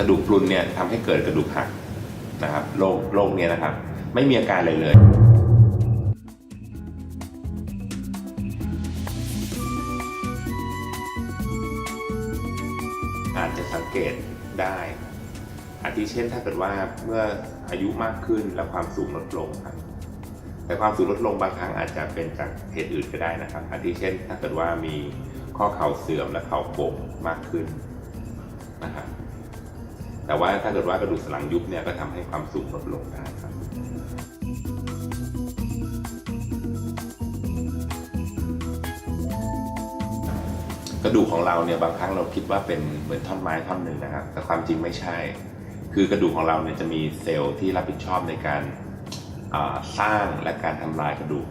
กระดูกพรุนเนี่ยทำให้เกิดกระดูกหักนะครับโรคเนี่ยนะครับไม่มีอาการอะไรเลยอาจจะสังเกตได้อาทิเช่นถ้าเกิดว่าเมื่ออายุมากขึ้นแล้วความสูงลดลงครับแต่ความสูงลดลงบางครั้งอาจจะเป็นจากเหตุอื่นก็ได้นะครับอาทิเช่นถ้าเกิดว่ามีข้อเข่าเสื่อมและเข่าโก่งมากขึ้นนะครับแต่ว่าถ้าเกิดว่ากระดูกสันหลังยุบเนี่ยก็ทำให้ความสูงลดลงได้ครับกระดูกของเราเนี่ยบางครั้งเราคิดว่าเป็นเหมือนท่อนไม้ท่อนหนึ่งนะครับแต่ความจริงไม่ใช่คือกระดูกของเราเนี่ยจะมีเซลล์ที่รับผิดชอบในการสร้างและการทำลายกระดูก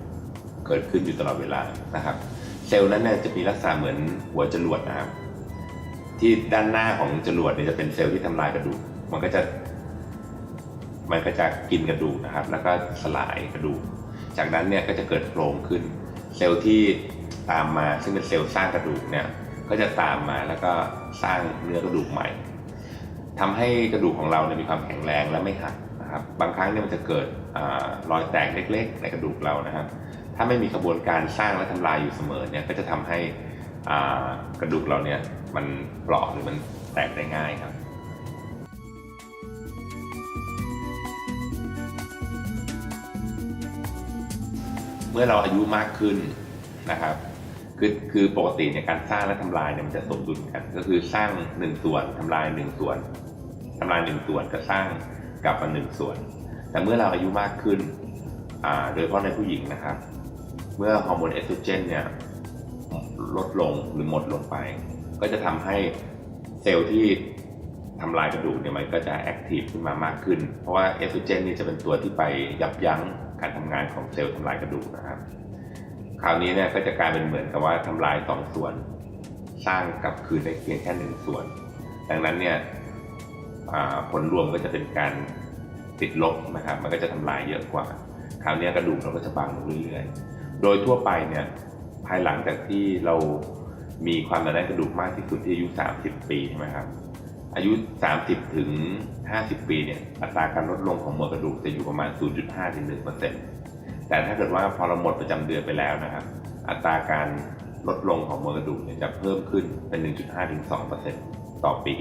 เกิดขึ้นอยู่ตลอดเวลานะครับเซลล์นั้นเนี่ยจะมีลักษณะเหมือนหัวจรวดนะครับที่ด้านหน้าของจรวดเนี่ยจะเป็นเซลล์ที่ทำลายกระดูกมันก็จะกินกระดูกนะครับแล้วก็สลายกระดูกจากนั้นเนี่ยก็จะเกิดโครงขึ้นเซลล์ที่ตามมาซึ่งเป็นเซลล์สร้างกระดูกเนี่ยก็จะตามมาแล้วก็สร้างเนื้อกระดูกใหม่ทำให้กระดูกของเราเนี่ยมีความแข็งแรงและไม่หักนะครับบางครั้งเนี่ยมันจะเกิดรอยแตกเล็กๆในกระดูกเรานะครับถ้าไม่มีกระบวนการสร้างและทำลายอยู่เสมอเนี่ยก็จะทำให้กระดูกเราเนี่ยมันเปราะหรือมันแตกได้ง่ายครับเมื่อเราอายุมากขึ้นนะครับคือปกติในการสร้างและทำลายเนี่ยมันจะสมดุลกันก็คือสร้าง1ส่วนทำลาย1ส่วนทำลาย1ส่วนก็สร้างกลับมา1ส่วนแต่เมื่อเราอายุมากขึ้นโดยเฉพาะในผู้หญิงนะครับเมื่อฮอร์โมนเอสโตรเจนเนี่ยลดลงหรือหมดลงไปก็จะทำให้เซลล์ที่ทำลายกระดูกเนี่ยมันก็จะแอคทีฟขึ้นมามากขึ้นเพราะว่าเอสโตรเจนนี่จะเป็นตัวที่ไปยับยั้งการทำงานของเซลล์ทำลายกระดูกนะครับคราวนี้เนี่ยก็จะกลายเป็นเหมือนกับว่าทำลาย2ส่วนสร้างกลับคืนได้เพียงแค่1ส่วนดังนั้นเนี่ยผลรวมก็จะเป็นการติดลบนะครับมันก็จะทำลายเยอะกว่าคราวนี้กระดูกเราก็จะบางลงเรื่อยๆโดยทั่วไปเนี่ยภายหลังจากที่เรามีความหนาแน่นกระดูกมากที่สุดที่อายุ30 ปีใช่ไหมครับอายุ30ถึง50 ปีเนี่ยอัตราการลดลงของมวลกระดูกจะอยู่ประมาณ 0.5 ถึง 1%แต่ถ้าเกิดว่าพอเราหมดประจำเดือนไปแล้วนะครับอัตราการลดลงของมวลกระดูกเนี่ยจะเพิ่มขึ้นเป็น 1.5 ถึง 2% ต่อปี